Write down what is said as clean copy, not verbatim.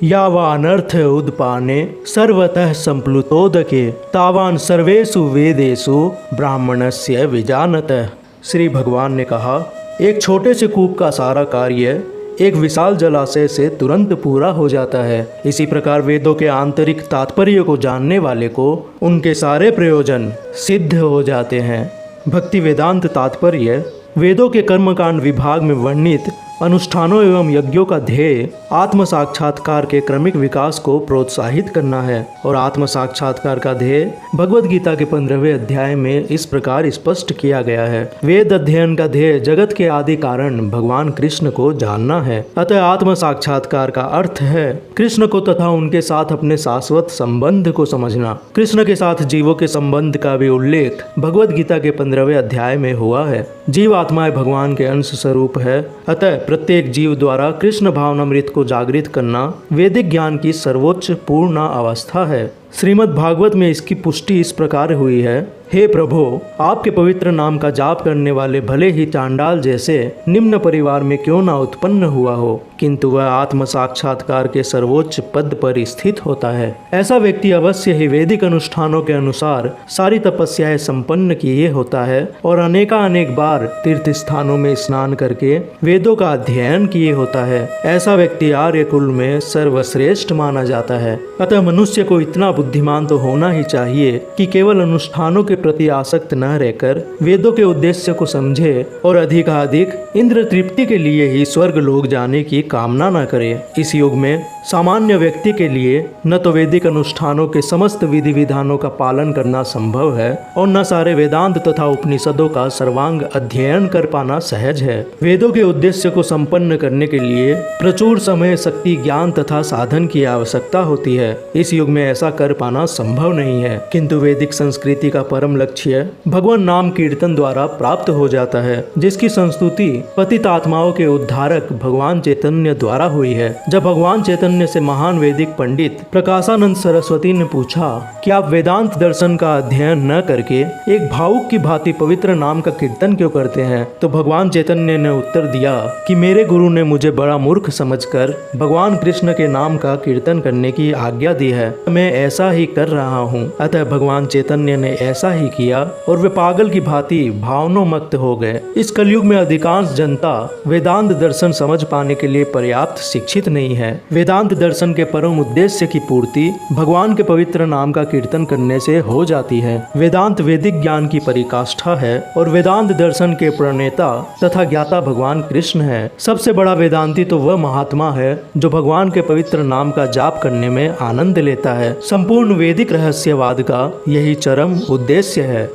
यावानर्थ उद्पाने सर्वतः संप्लुतोदके तावान सर्वेषु वेदेषु ब्राह्मणस्य विजानतः। श्री भगवान ने कहा, एक छोटे से कूप का सारा कार्य एक विशाल जलाशय से तुरंत पूरा हो जाता है। इसी प्रकार वेदों के आंतरिक तात्पर्य को जानने वाले को उनके सारे प्रयोजन सिद्ध हो जाते हैं। भक्ति वेदांत तात्पर्य वेदों के कर्मकांड विभाग में वर्णित अनुष्ठानों एवं यज्ञों का ध्येय आत्म साक्षात्कार के क्रमिक विकास को प्रोत्साहित करना है और आत्म साक्षात्कार का ध्येय भगवद गीता के 15वें अध्याय में इस प्रकार स्पष्ट किया गया है। वेद अध्ययन का ध्येय जगत के आदि कारण भगवान कृष्ण को जानना है। अतः आत्म साक्षात्कार का अर्थ है कृष्ण को तथा उनके साथ अपने शाश्वत संबंध को समझना। कृष्ण के साथ जीवों के संबंध का भी उल्लेख भगवद गीता के 15वें अध्याय में हुआ है। जीव आत्माएं भगवान के अंश स्वरूप है। अतः प्रत्येक जीव द्वारा कृष्ण भावनामृत को जागृत करना वैदिक ज्ञान की सर्वोच्च पूर्ण अवस्था है। श्रीमद् भागवत में इसकी पुष्टि इस प्रकार हुई है, हे प्रभु, आपके पवित्र नाम का जाप करने वाले भले ही चांडाल जैसे निम्न परिवार में क्यों ना उत्पन्न हुआ हो, किंतु वह आत्म साक्षात्कार के सर्वोच्च पद पर स्थित होता है। ऐसा व्यक्ति अवश्य ही वैदिक अनुष्ठानों के अनुसार सारी तपस्याएं संपन्न किए होता है और अनेक बार तीर्थ स्थानों में स्नान करके वेदों का अध्ययन किए होता है। ऐसा व्यक्ति आर्य कुल में सर्वश्रेष्ठ माना जाता है। अतः मनुष्य को इतना बुद्धिमान तो होना ही चाहिए कि केवल अनुष्ठानों के प्रति आसक्त न रहकर वेदों के उद्देश्य को समझे और अधिकाधिक इंद्र तृप्ति के लिए ही स्वर्ग लोक जाने की कामना न करे। इस युग में सामान्य व्यक्ति के लिए न तो वैदिक अनुष्ठानों के समस्त विधि विधानों का पालन करना संभव है और न सारे वेदांत तथा उपनिषदों का सर्वांग अध्ययन कर पाना सहज है। वेदों के उद्देश्य को संपन्न करने के लिए प्रचुर समय, शक्ति, ज्ञान तथा साधन की आवश्यकता होती है। इस युग में ऐसा कर पाना संभव नहीं है, किंतु वैदिक संस्कृति का परम लक्ष्य भगवान नाम कीर्तन द्वारा प्राप्त हो जाता है, जिसकी संस्तुति पतित आत्माओं के उद्धारक भगवान चैतन्य द्वारा हुई है। जब भगवान चैतन्य से महान वैदिक पंडित प्रकाशानंद सरस्वती ने पूछा कि आप वेदांत दर्शन का अध्ययन न करके एक भावुक की भांति पवित्र नाम का कीर्तन क्यों करते हैं, तो भगवान चैतन्य ने उत्तर दिया कि मेरे गुरु ने मुझे बड़ा मूर्ख समझकर भगवान कृष्ण के नाम का कीर्तन करने की आज्ञा दी है। मैं ऐसा ही कर रहा हूँ। अतः भगवान चैतन्य ने ऐसा ही किया और वे पागल की भांति भावनोन्मत्त हो गए। इस कलयुग में अधिकांश जनता वेदांत दर्शन समझ पाने के लिए पर्याप्त शिक्षित नहीं है। वेदांत दर्शन के परम उद्देश्य की पूर्ति भगवान के पवित्र नाम का कीर्तन करने से हो जाती है। वेदांत वैदिक ज्ञान की परिकाष्ठा है और वेदांत दर्शन के प्रणेता तथा ज्ञाता भगवान कृष्ण है। सबसे बड़ा वेदांती तो वह महात्मा है जो भगवान के पवित्र नाम का जाप करने में आनंद लेता है। संपूर्ण वैदिक रहस्यवाद का यही चरम उद्देश्य है।